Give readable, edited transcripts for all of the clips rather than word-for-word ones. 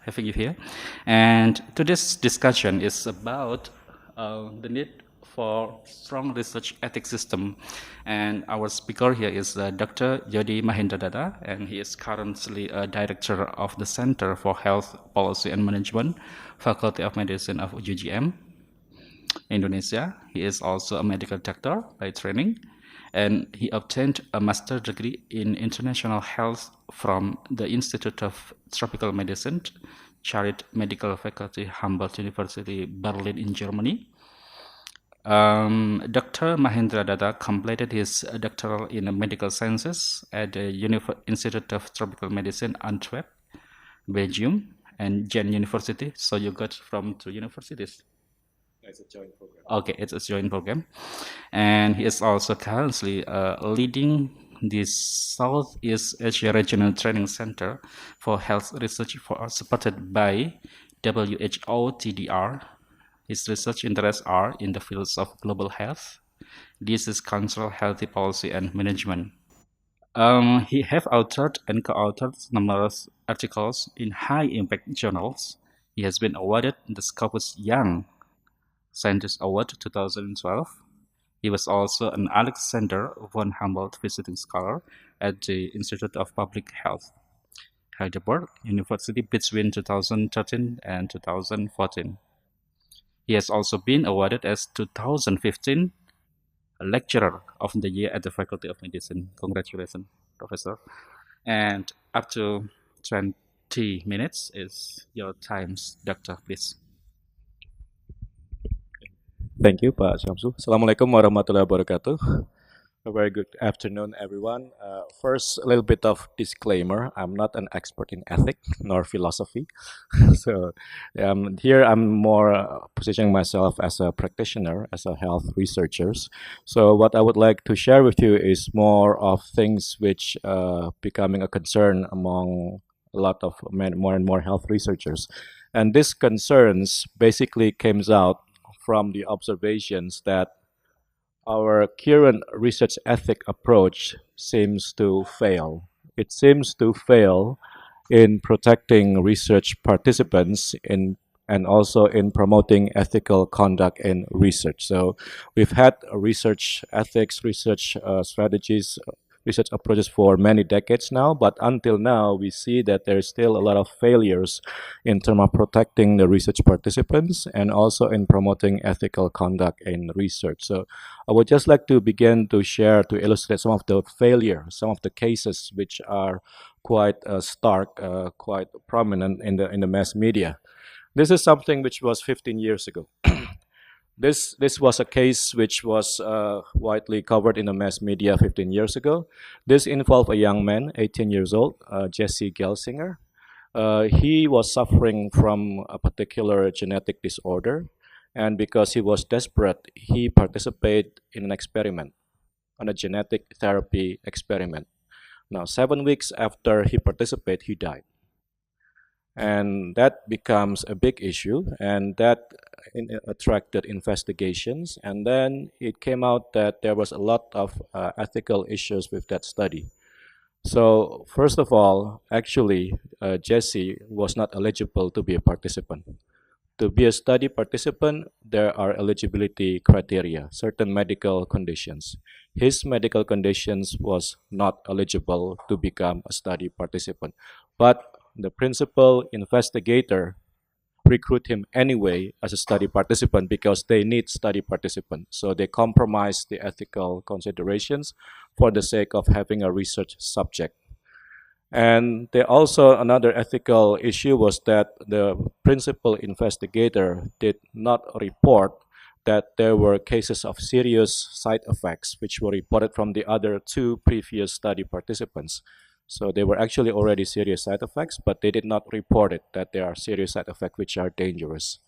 having you here. And today's discussion is about the need for strong research ethics system. And our speaker here is Dr. Yodi Mahendradhata, and he is currently a director of the Center for Health Policy and Management, Faculty of Medicine of UGM, Indonesia. He is also a medical doctor by training, and he obtained a master's degree in international health from the Institute of Tropical Medicine, Charité Medical Faculty, Humboldt University, Berlin in Germany. Dr. Mahendradhata completed his doctoral in medical sciences at the Institute of Tropical Medicine, Antwerp, Belgium, and Jen University. So you got from two universities. It's a joint program. Okay, it's a joint program. And he is also currently leading the Southeast Asia Regional Training Center for Health Research supported by WHO TDR. His research interests are in the fields of global health, disease control, healthy policy, and management. He have authored and co-authored numerous articles in high-impact journals. He has been awarded the Scopus Young Scientist Award 2012. He was also an Alexander von Humboldt Visiting Scholar at the Institute of Public Health, Heidelberg University, between 2013 and 2014. He has also been awarded as 2015 Lecturer of the Year at the Faculty of Medicine. Congratulations, Professor. And up to 20 minutes is your time, Doctor, please. Thank you, Pak Syamsu. Assalamualaikum warahmatullahi wabarakatuh. A very good afternoon, everyone. First, a little bit of disclaimer. I'm not an expert in ethics nor philosophy. So here I'm more positioning myself as a practitioner, as a health researcher. So what I would like to share with you is more of things which becoming a concern among a lot of more and more health researchers. And these concerns basically came out from the observations that our current research ethic approach seems to fail. It seems to fail in protecting research participants and also in promoting ethical conduct in research. So we've had research ethics, research strategies, research approaches for many decades now, but until now we see that there is still a lot of failures in terms of protecting the research participants and also in promoting ethical conduct in research. So I would just like to begin to share, to illustrate some of the failures, some of the cases which are quite stark, quite prominent in the mass media. This is something which was 15 years ago. This was a case which was widely covered in the mass media 15 years ago. This involved a young man, 18 years old, Jesse Gelsinger. He was suffering from a particular genetic disorder, and because he was desperate, he participated in an experiment, on a genetic therapy experiment. Now, 7 weeks after he participated, he died. And that becomes a big issue, and that attracted investigations. And then it came out that there was a lot of ethical issues with that study. So first of all, actually, Jesse was not eligible to be a participant. To be a study participant, there are eligibility criteria, certain medical conditions. His medical conditions was not eligible to become a study participant. But the principal investigator recruit him anyway as a study participant because they need study participants. So they compromise the ethical considerations for the sake of having a research subject. And there also another ethical issue was that the principal investigator did not report that there were cases of serious side effects which were reported from the other two previous study participants. So they were actually already serious side effects, but they did not report it, that there are serious side effects which are dangerous.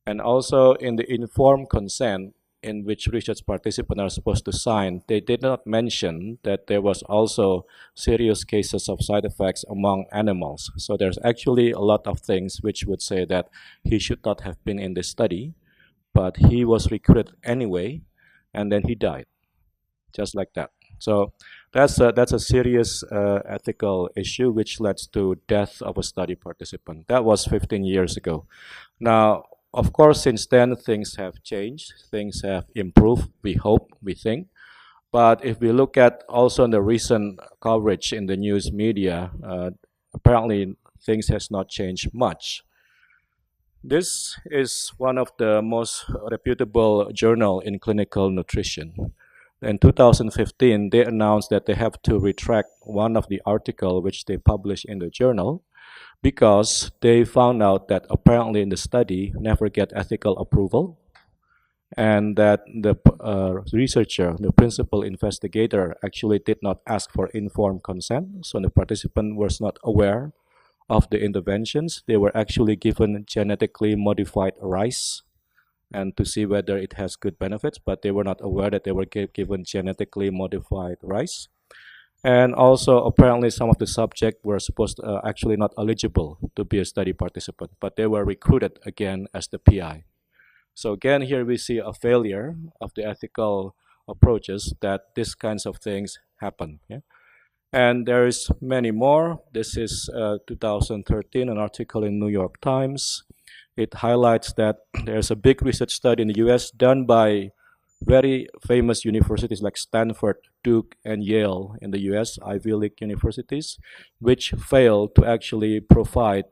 And also in the informed consent in which research participants are supposed to sign, they did not mention that there was also serious cases of side effects among animals. So there's actually a lot of things which would say that he should not have been in this study, but he was recruited anyway, and then he died, just like that. So that's a serious ethical issue which leads to death of a study participant. That was 15 years ago. Now, of course, since then things have changed, things have improved. We hope, we think. But if we look at also the recent coverage in the news media, apparently things has not changed much. This is one of the most reputable journal in clinical nutrition. In 2015, they announced that they have to retract one of the article which they published in the journal because they found out that apparently in the study never get ethical approval, and that the researcher, the principal investigator, actually did not ask for informed consent. So the participant was not aware of the interventions. They were actually given genetically modified rice and to see whether it has good benefits, but they were not aware that they were given genetically modified rice. And also, apparently, some of the subjects were supposed to, actually not eligible to be a study participant, but they were recruited again as the PI. So again, here we see a failure of the ethical approaches that these kinds of things happen. Yeah? And there is many more. This is 2013, an article in New York Times. It highlights that there's a big research study in the US done by very famous universities like Stanford, Duke, and Yale in the US, Ivy League universities, which failed to actually provide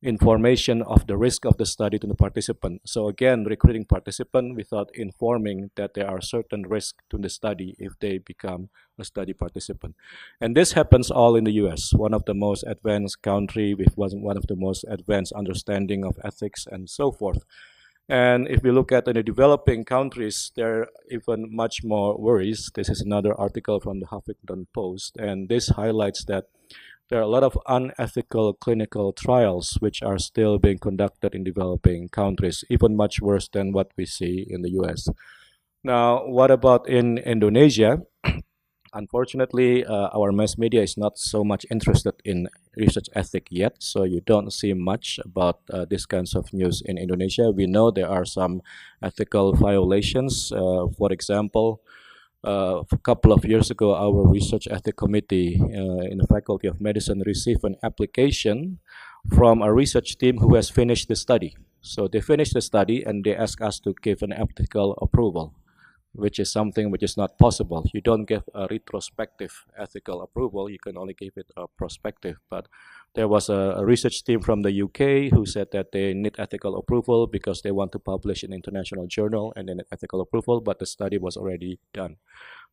information of the risk of the study to the participant. So again, recruiting participant without informing that there are certain risks to the study if they become a study participant. And this happens all in the US, one of the most advanced country with one of the most advanced understanding of ethics and so forth. And if we look at the developing countries, there are even much more worries. This is another article from the Huffington Post, and this highlights that there are a lot of unethical clinical trials which are still being conducted in developing countries, even much worse than what we see in the US. Now, what about in Indonesia? Unfortunately, our mass media is not so much interested in research ethics yet, so you don't see much about these kinds of news in Indonesia. We know there are some ethical violations. For example, a couple of years ago, our research ethics committee in the Faculty of Medicine received an application from a research team who has finished the study. So they finished the study and they asked us to give an ethical approval, which is something which is not possible. You don't give a retrospective ethical approval, you can only give it a prospective. But there was a research team from the UK who said that they need ethical approval because they want to publish in an international journal and then ethical approval, but the study was already done.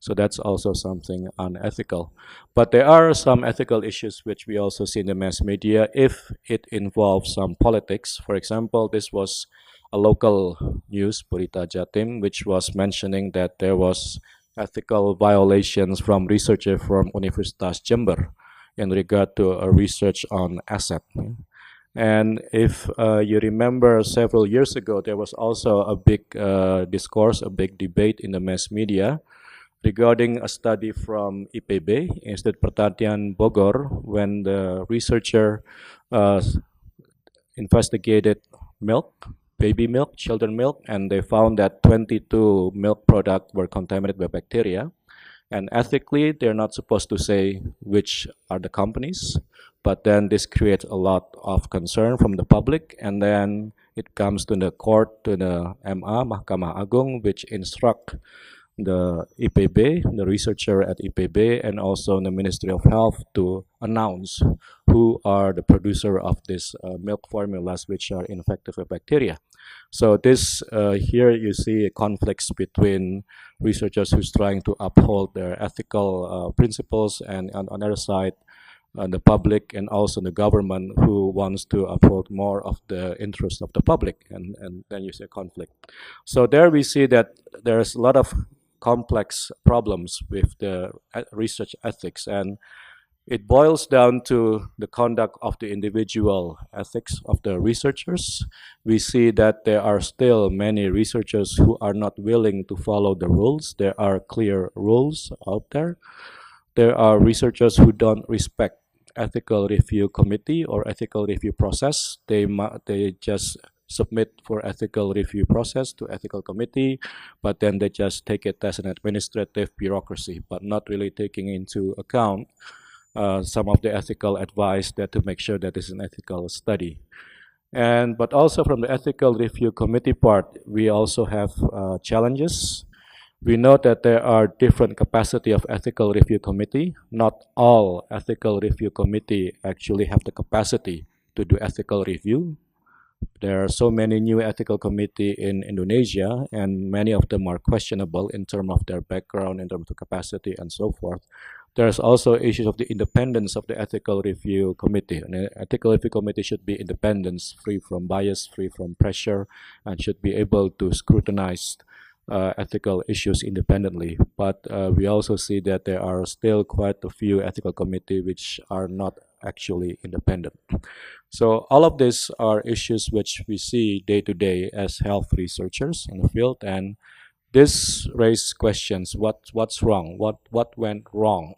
So that's also something unethical. But there are some ethical issues which we also see in the mass media if it involves some politics. For example, this was a local news, Berita Jatim, which was mentioning that there was ethical violations from researchers from Universitas Jember in regard to a research on asset. And if you remember several years ago, there was also a big discourse, a big debate in the mass media regarding a study from IPB, Institut Pertanian Bogor, when the researcher investigated milk, baby milk, children milk, and they found that 22 milk products were contaminated by bacteria. And ethically, they're not supposed to say which are the companies, but then this creates a lot of concern from the public, and then it comes to the court, to the MA, Mahkamah Agung, which instruct the IPB, the researcher at IPB, and also the Ministry of Health to announce who are the producer of this milk formulas which are infected with bacteria. So this here you see conflicts between researchers who's trying to uphold their ethical principles, and on the other side, the public and also the government who wants to uphold more of the interest of the public, and then you see a conflict. So there we see that there's a lot of complex problems with the research ethics, and it boils down to the conduct of the individual ethics of the researchers. We see that there are still many researchers who are not willing to follow the rules. There are clear rules out there. There are researchers who don't respect ethical review committee or ethical review process. They just submit for ethical review process to ethical committee, but then they just take it as an administrative bureaucracy, but not really taking into account some of the ethical advice that to make sure that it's an ethical study. But also from the ethical review committee part, we also have challenges. We know that there are different capacity of ethical review committee. Not all ethical review committee actually have the capacity to do ethical review. There are so many new ethical committee in Indonesia, and many of them are questionable in terms of their background, in terms of capacity, and so forth. There's also issues of the independence of the ethical review committee. An ethical review committee should be independent, free from bias, free from pressure, and should be able to scrutinize ethical issues independently. But we also see that there are still quite a few ethical committees which are not actually independent. So all of these are issues which we see day to day as health researchers in the field, and this raises questions: what's wrong? What went wrong?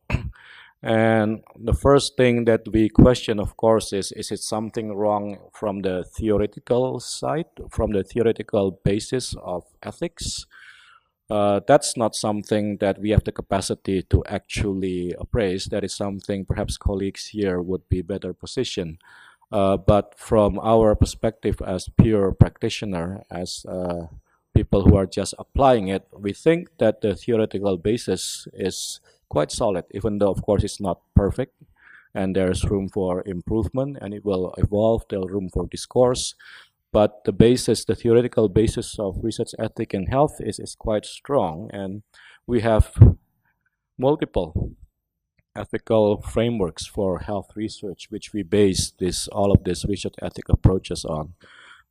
And the first thing that we question, of course, is it something wrong from the theoretical side, from the theoretical basis of ethics? That's not something that we have the capacity to actually appraise. That is something perhaps colleagues here would be better positioned. But from our perspective as pure practitioner, as people who are just applying it, we think that the theoretical basis is quite solid, even though, of course, it's not perfect. And there's room for improvement, and it will evolve. There's room for discourse. But the basis, the theoretical basis of research ethic in health is quite strong. And we have multiple ethical frameworks for health research, which we base all of this research ethic approaches on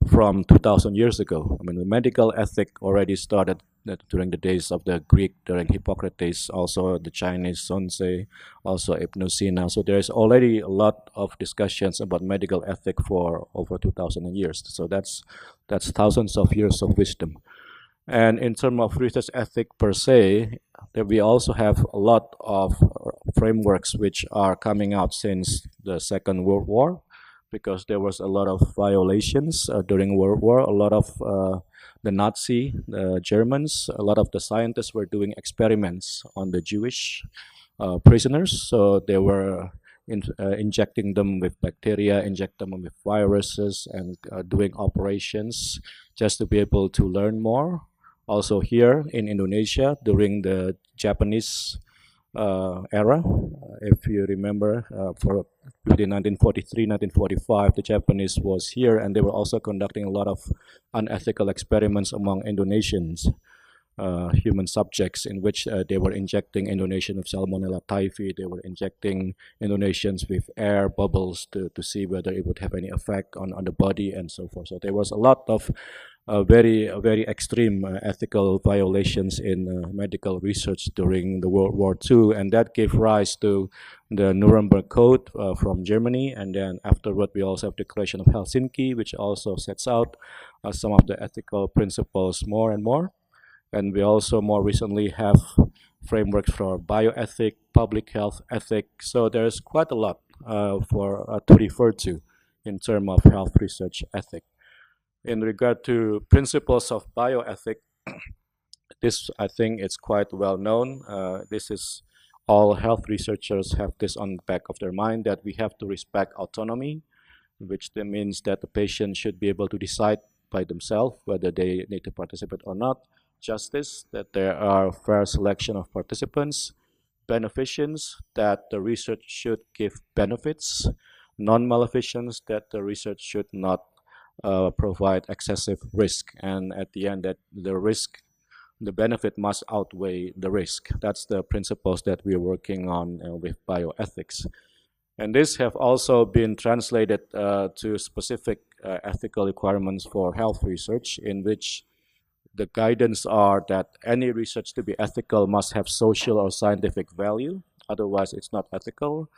from 2,000 years ago. I mean, the medical ethic already started during the days of the Greek, during Hippocrates, also the Chinese Sun Tzu, also Ibn Sina. So there is already a lot of discussions about medical ethic for over 2,000 years. So that's thousands of years of wisdom. And in terms of research ethic per se, that we also have a lot of frameworks which are coming out since the Second World War, because there was a lot of violations during World War. A lot of the Nazi, the Germans, a lot of the scientists were doing experiments on the Jewish prisoners. So they were injecting them with bacteria, injecting them with viruses, and doing operations just to be able to learn more. Also here in Indonesia, during the Japanese era, if you remember, for within 1943, 1945, the Japanese was here, and they were also conducting a lot of unethical experiments among Indonesians, human subjects, in which they were injecting Indonesians with Salmonella typhi. They were injecting Indonesians with air bubbles to see whether it would have any effect on the body and so forth. So there was a lot of very extreme ethical violations in medical research during the World War II, and that gave rise to the Nuremberg Code from Germany. And then afterward, we also have the Declaration of Helsinki, which also sets out some of the ethical principles more and more. And we also more recently have frameworks for bioethic, public health ethics. So there's quite a lot to refer to in terms of health research ethic. In regard to principles of bioethic, this, I think, it's quite well known. This is all health researchers have this on the back of their mind, that we have to respect autonomy, which means that the patient should be able to decide by themselves whether they need to participate or not. Justice, that there are fair selection of participants. Beneficence, that the research should give benefits. Non-maleficence, that the research should not provide excessive risk, and at the end that the benefit must outweigh the risk. That's the principles that we are working on with bioethics. And these have also been translated to specific ethical requirements for health research, in which the guidance are that any research to be ethical must have social or scientific value, otherwise it's not ethical.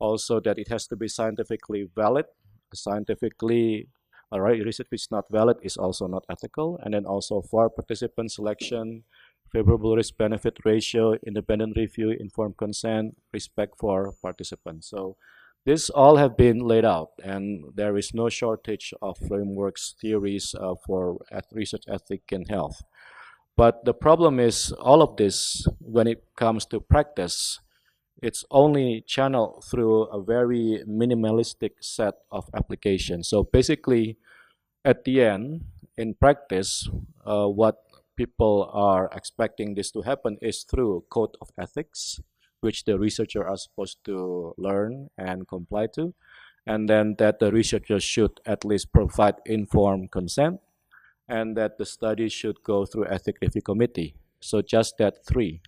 Also that it has to be scientifically valid. Scientifically research which is not valid is also not ethical. And then also for participant selection, favorable risk-benefit ratio, independent review, informed consent, respect for participants. So This all have been laid out, and there is no shortage of frameworks, theories for research ethic in health. But the problem is all of this, when it comes to practice, it's only channeled through a very minimalistic set of applications. So basically, at the end, in practice, what people are expecting this to happen is through code of ethics, which the researcher are supposed to learn and comply to, and then that the researcher should at least provide informed consent, and that the study should go through ethic review committee. So just that three.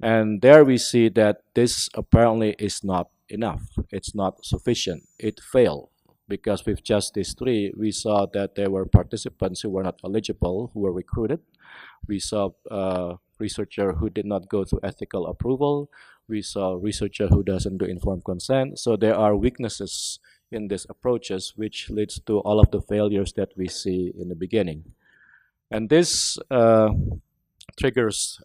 And there we see that this apparently is not enough. It's not sufficient. It failed because with just these three, we saw that there were participants who were not eligible who were recruited. We saw researcher who did not go through ethical approval. We saw researcher who doesn't do informed consent. So there are weaknesses in these approaches, which leads to all of the failures that we see in the beginning. And this triggers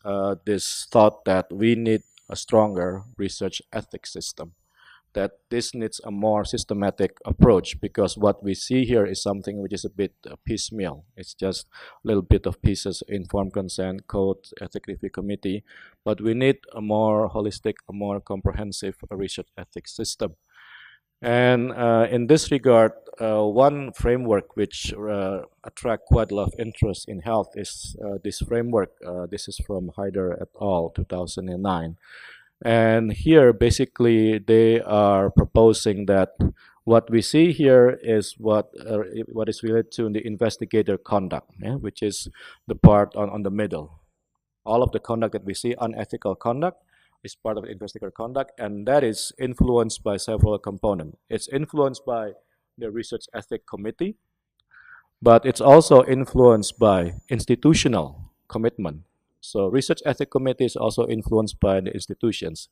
this thought that we need a stronger research ethics system, that this needs a more systematic approach, because what we see here is something which is a bit piecemeal. It's just a little bit of pieces, informed consent, code, ethic review committee, but we need a more holistic, a more comprehensive research ethics system. And in this regard, one framework which attract quite a lot of interest in health is this framework. This is from Hyder et al. 2009. And here, basically, they are proposing that what we see here is what is related to the investigator conduct, which is the part on the middle. All of the conduct that we see, unethical conduct, is part of investigator conduct, and that is influenced by several components. It's influenced by the research ethic committee, but it's also influenced by institutional commitment. So research ethic committee is also influenced by the institutions.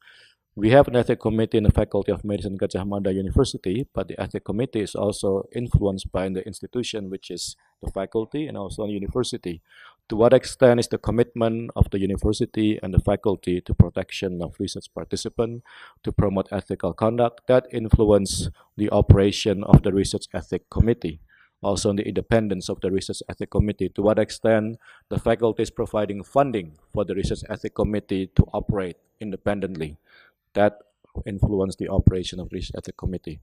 We have an ethic committee in the Faculty of Medicine Gajah Mada University, but the ethic committee is also influenced by the institution, which is the faculty and also the university. To what extent is the commitment of the university and the faculty to protection of research participants, to promote ethical conduct, that influence the operation of the research ethic committee. Also the independence of the research ethic committee, to what extent the faculty is providing funding for the research ethic committee to operate independently. That influence the operation of the research ethic committee.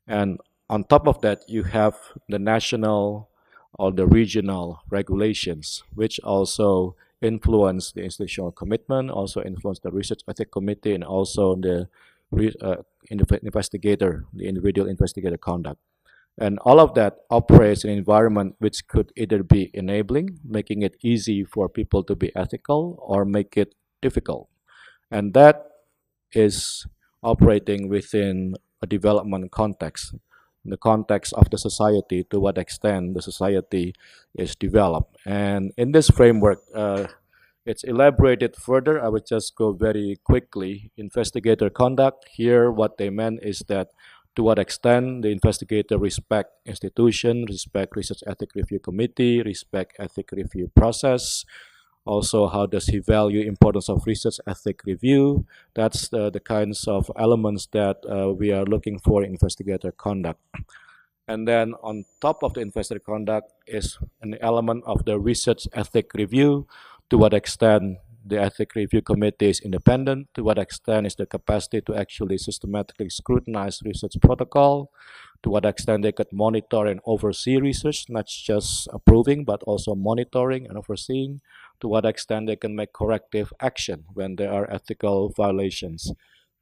And on top of that, you have the national or the regional regulations, which also influence the institutional commitment, also influence the research ethic committee, and also the investigator, the individual investigator conduct. And all of that operates in an environment which could either be enabling, making it easy for people to be ethical, or make it difficult. And that is operating within a development context, in the context of the society, to what extent the society is developed. And in this framework, it's elaborated further. I would just go very quickly. Investigator conduct, here what they meant is that to what extent the investigator respect institution, respect research ethic review committee, respect ethic review process. Also, how does he value importance of research ethic review? That's the kinds of elements that we are looking for in investigator conduct. And then on top of the investigator conduct is an element of the research ethic review. To what extent the ethic review committee is independent, to what extent is the capacity to actually systematically scrutinize research protocol, to what extent they could monitor and oversee research, not just approving, but also monitoring and overseeing, to what extent they can make corrective action when there are ethical violations.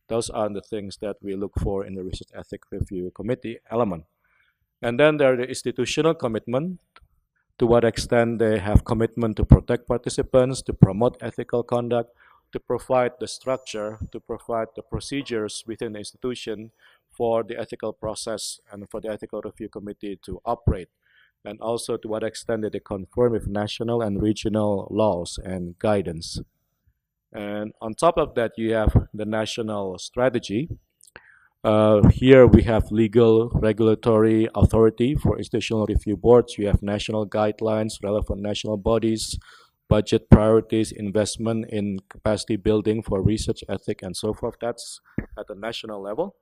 Those are the things that we look for in the research ethic review committee element. And then there are the institutional commitment, to what extent they have commitment to protect participants, to promote ethical conduct, to provide the structure, to provide the procedures within the institution for the ethical process and for the ethical review committee to operate, and also to what extent that they conform with national and regional laws and guidance. And on top of that, you have the national strategy. Here we have legal regulatory authority for institutional review boards. You have national guidelines, relevant national bodies, budget priorities, investment in capacity building for research ethic and so forth. That's at the national level.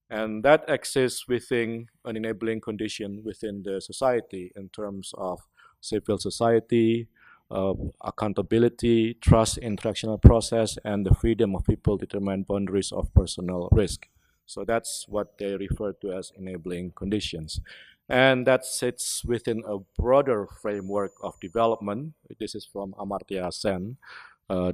And that exists within an enabling condition within the society in terms of civil society, accountability, trust in interactional process, and the freedom of people to determine boundaries of personal risk. So that's what they refer to as enabling conditions. And that sits within a broader framework of development. This is from Amartya Sen,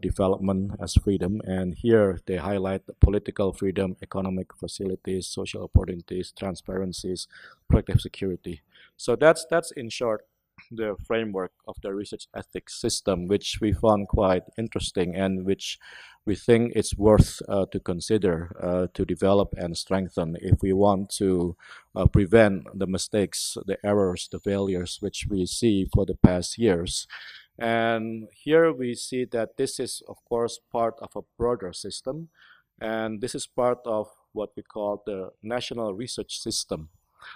development as freedom. And here they highlight the political freedom, economic facilities, social opportunities, transparencies, productive security. So that's in short the framework of the research ethics system, which we found quite interesting and which we think it's worth to consider to develop and strengthen if we want to prevent the mistakes, the errors, the failures which we see for the past years. And here we see that this is, of course, part of a broader system, and this is part of what we call the national research system.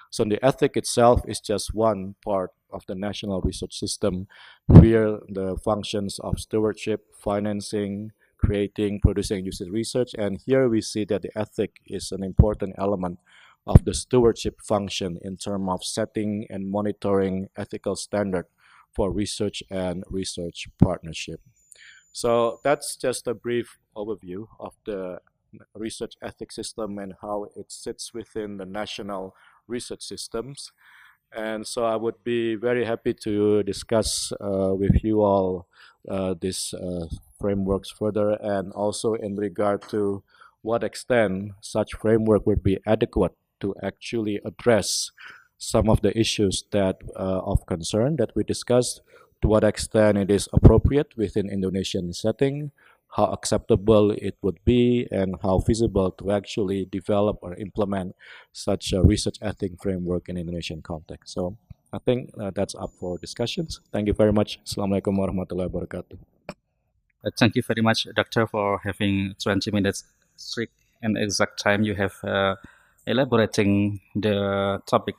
So the ethic itself is just one part of the national research system, where the functions of stewardship, financing, creating, producing, using research. And here we see that the ethic is an important element of the stewardship function in terms of setting and monitoring ethical standard for research and research partnership. So that's just a brief overview of the research ethics system and how it sits within the national research systems. And so I would be very happy to discuss with you all these frameworks further, and also in regard to what extent such framework would be adequate to actually address some of the issues that of concern that we discussed, to what extent it is appropriate within Indonesian setting, how acceptable it would be, and how feasible to actually develop or implement such a research ethics framework in Indonesian context. So I think that's up for discussions. Thank you very much. Assalamualaikum warahmatullahi wabarakatuh. Thank you very much, Doctor, for having 20 minutes strict and exact time you have elaborating the topic.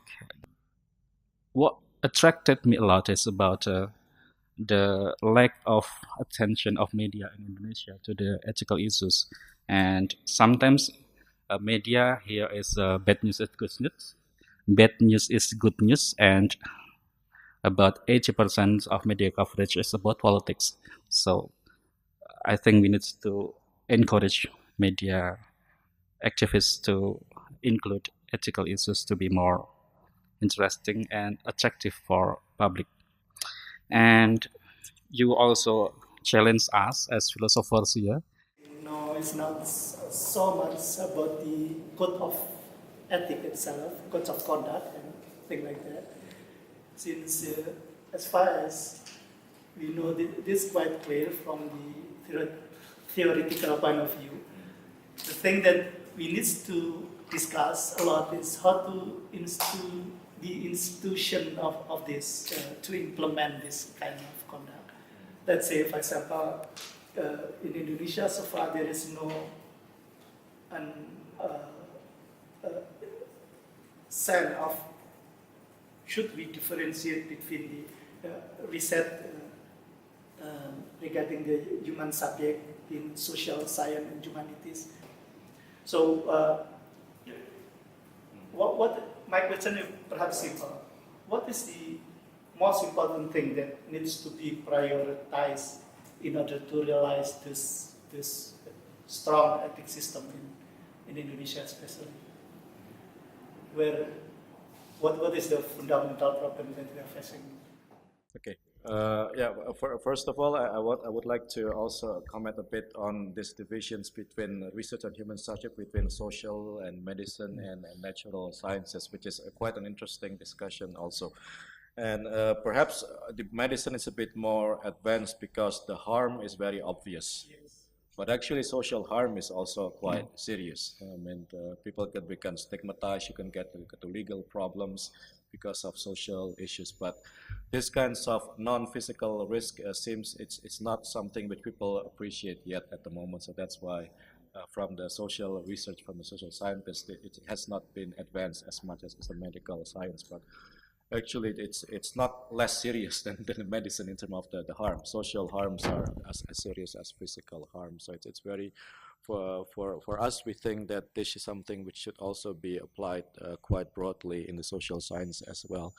What attracted me a lot is about the lack of attention of media in Indonesia to the ethical issues. And sometimes media here is bad news is good news. Bad news is good news, and about 80% of media coverage is about politics. So I think we need to encourage media activists to include ethical issues to be more interesting and attractive for public. And you also challenge us as philosophers here. No, it's not so much about the code of ethic itself, code of conduct and things like that. Since as far as we know, this is quite clear from the theoretical point of view. The thing that we need to discuss a lot is how to the institution of this to implement this kind of conduct. Let's say, for example, in Indonesia, so far there is no sense of should we differentiate between the research regarding the human subject in social science and humanities. So, my question is perhaps simple. What is the most important thing that needs to be prioritized in order to realize this strong ethics system in Indonesia, especially? What is the fundamental problem that we are facing? Okay. First of all, I would like to also comment a bit on these divisions between research on human subject, between social and medicine and natural sciences, which is quite an interesting discussion also. And perhaps the medicine is a bit more advanced because the harm is very obvious. But actually, social harm is also quite serious. I mean, people can become stigmatized. You can get to legal problems because of social issues. But this kinds of non-physical risk seems it's not something which people appreciate yet at the moment. So that's why, from the social research, from the social scientists, it has not been advanced as much as the medical science. But actually, it's not less serious than the medicine in terms of the harm. Social harms are as serious as physical harm. So it's very For us, we think that this is something which should also be applied quite broadly in the social science as well.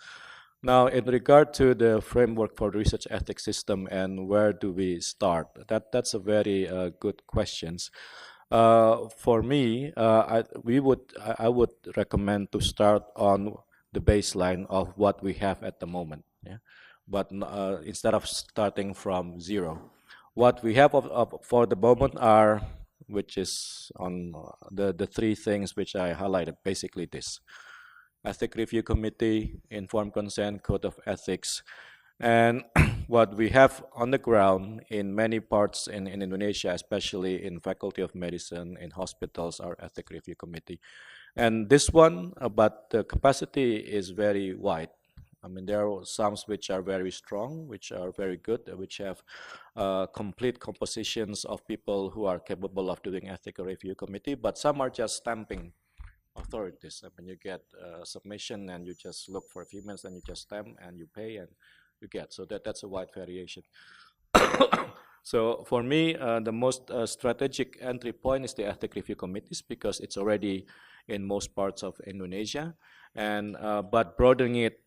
Now, in regard to the framework for the research ethics system and where do we start, that's a very good question. For me, I would recommend to start on the baseline of what we have at the moment. Yeah? But instead of starting from zero, what we have for the moment are, which is on the three things which I highlighted, basically this: ethic review committee, informed consent, code of ethics, and what we have on the ground in many parts in Indonesia, especially in Faculty of Medicine, in hospitals, are ethic review committee. And this one, but the capacity is very wide. I mean, there are some which are very strong, which are very good, which have complete compositions of people who are capable of doing ethical review committee, but some are just stamping authorities. I mean, you get a submission and you just look for a few minutes and you just stamp and you pay and you get. So that's a wide variation. So for me, the most strategic entry point is the ethic review committees, because it's already in most parts of Indonesia, and but broadening it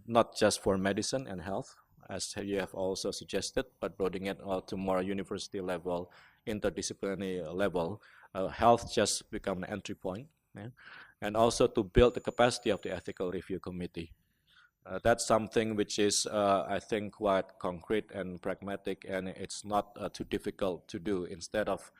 not just for medicine and health, as you have also suggested, but broadening it to more university level, interdisciplinary level. Health just become an entry point, yeah? And also to build the capacity of the ethical review committee. That's something which is, I think, quite concrete and pragmatic, and it's not too difficult to do. Instead of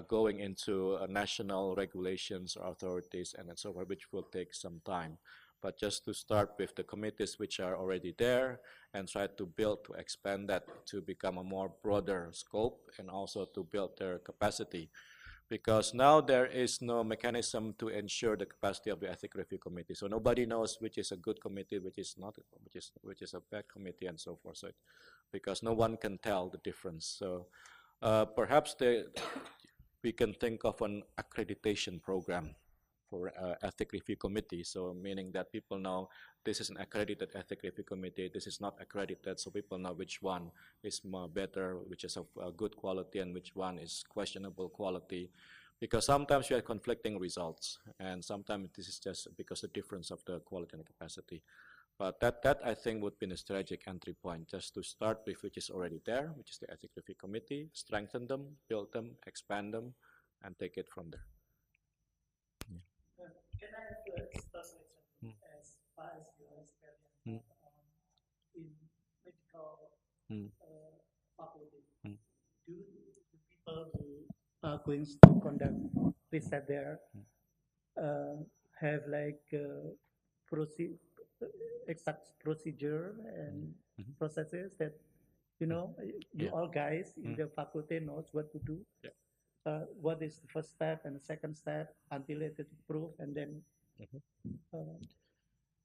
going into national regulations or authorities and so forth, which will take some time. But just to start with the committees which are already there and try to build, to expand that to become a more broader scope, and also to build their capacity. Because now there is no mechanism to ensure the capacity of the ethic review committee. So nobody knows which is a good committee, which is not, which is a bad committee, and so forth. So because no one can tell the difference. So perhaps we can think of an accreditation program for ethic review committee. So meaning that people know this is an accredited ethic review committee, this is not accredited, so people know which one is more better, which is of good quality, and which one is questionable quality. Because sometimes you have conflicting results, and sometimes this is just because the difference of the quality and capacity. But that I think would be a strategic entry point, just to start with which is already there, which is the ethic review committee, strengthen them, build them, expand them, and take it from there. Can I have a personal question as far as your experience in medical faculty? Do the people who are going to conduct research there have like exact procedure and processes that you all guys in the faculty knows what to do? Yeah. What is the first step and the second step until it is approved, and then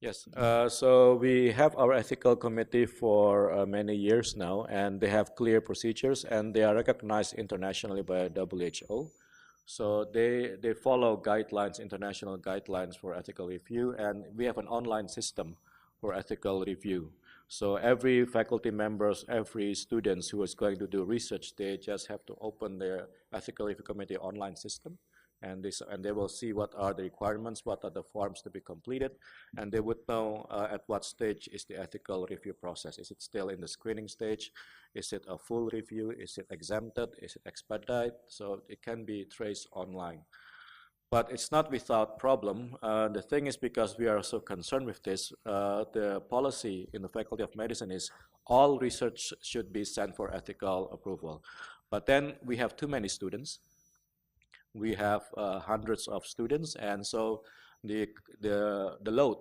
Yes, so we have our ethical committee for many years now, and they have clear procedures, and they are recognized internationally by WHO. So they follow guidelines, international guidelines for ethical review, and we have an online system for ethical review. So every faculty members, every students who is going to do research, they just have to open their ethical review committee online system, and they will see what are the requirements, what are the forms to be completed, and they would know at what stage is the ethical review process. Is it still in the screening stage? Is it a full review? Is it exempted? Is it expedited? So it can be traced online. But it's not without problem. The thing is, because we are so concerned with this, the policy in the Faculty of Medicine is all research should be sent for ethical approval. But then we have too many students. We have hundreds of students, and so the load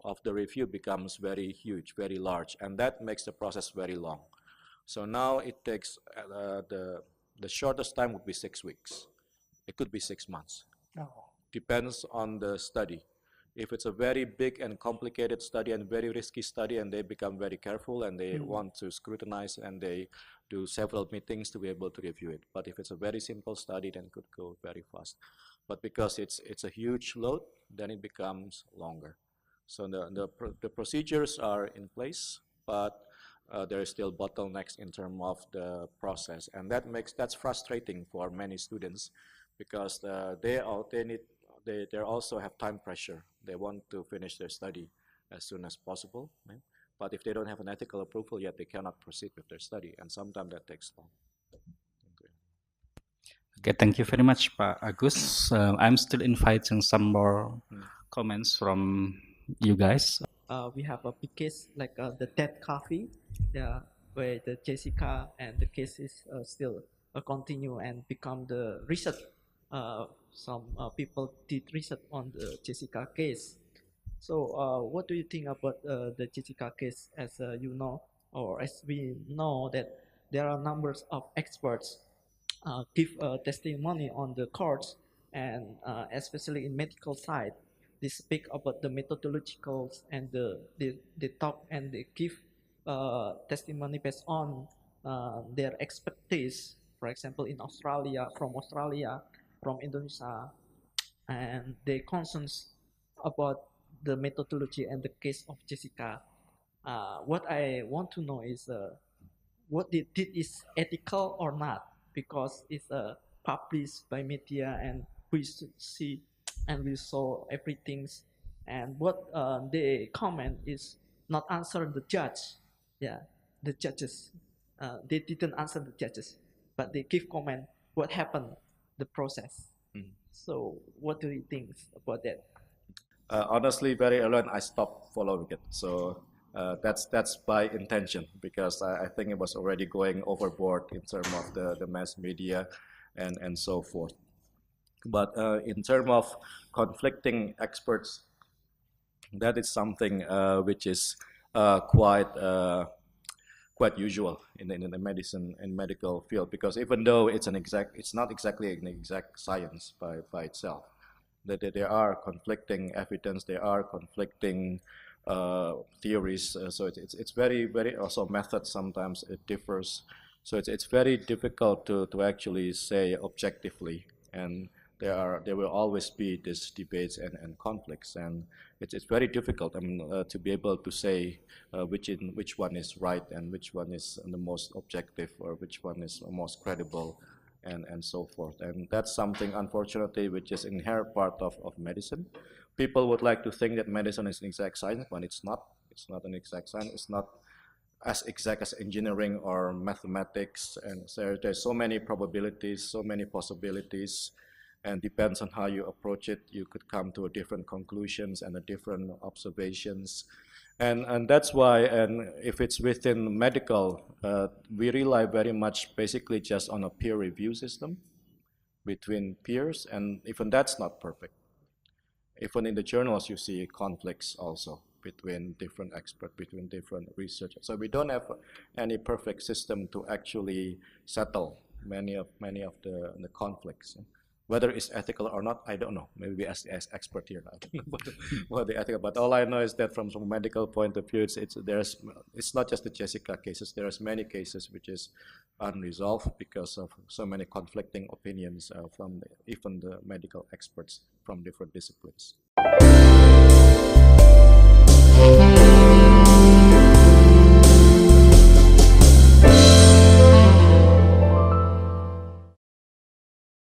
of the review becomes very huge, very large, and that makes the process very long. So now it takes the shortest time would be 6 weeks. It could be 6 months. Depends on the study. If it's a very big and complicated study and very risky study, and they become very careful and they want to scrutinize, and they do several meetings to be able to review it. But if it's a very simple study, then it could go very fast. But because it's a huge load, then it becomes longer. So the procedures are in place, but there is still bottlenecks in terms of the process, and that's frustrating for many students because they also have time pressure. They want to finish their study as soon as possible, right? But if they don't have an ethical approval yet, they cannot proceed with their study, and sometimes that takes long. Okay, thank you very much, Pak Agus. I'm still inviting some more comments from you guys. We have a big case like the dead coffee, yeah, where the Jessica and the case is still continue and become the research. Some people did research on the Jessica case. So what do you think about the Jessica case? As you know, or as we know that there are numbers of experts give testimony on the courts, and especially in medical side, they speak about the methodologicals and they talk and they give testimony based on their expertise. For example, in Australia, from Indonesia, and they concerns about the methodology and the case of Jessica. What I want to know is what they did is ethical or not, because it's published by media and we see and we saw everything, and what they comment is not answer the judge. Yeah, the judges, they didn't answer the judges, but they give comment what happened, the process. So what do you think about that? Honestly, very early on, I stopped following it. So that's by intention, because I think it was already going overboard in terms of the mass media and so forth. But in terms of conflicting experts, that is something which is quite usual in the medicine and medical field, because even though it's not exactly an exact science by itself, that there are conflicting evidence, there are conflicting theories. So it's very also method sometimes it differs. So it's very difficult to actually say objectively, and there will always be these debates and conflicts, and it's very difficult. I mean, to be able to say which one is right and which one is the most objective or which one is most credible, and so forth. And that's something, unfortunately, which is inherent part of medicine. People would like to think that medicine is an exact science, but it's not. It's not an exact science. It's not as exact as engineering or mathematics. And so there's so many probabilities, so many possibilities, and depends on how you approach it, you could come to a different conclusions and a different observations. And that's why, and if it's within medical, we rely very much basically just on a peer review system between peers, and even that's not perfect. Even in the journals, you see conflicts also between different experts, between different researchers. So we don't have any perfect system to actually settle many of the conflicts. Whether it's ethical or not, I don't know. Maybe as expert here, I don't know what the ethical. But all I know is that from a medical point of view, it's not just the Jessica cases. There's many cases which is unresolved because of so many conflicting opinions from even the medical experts from different disciplines.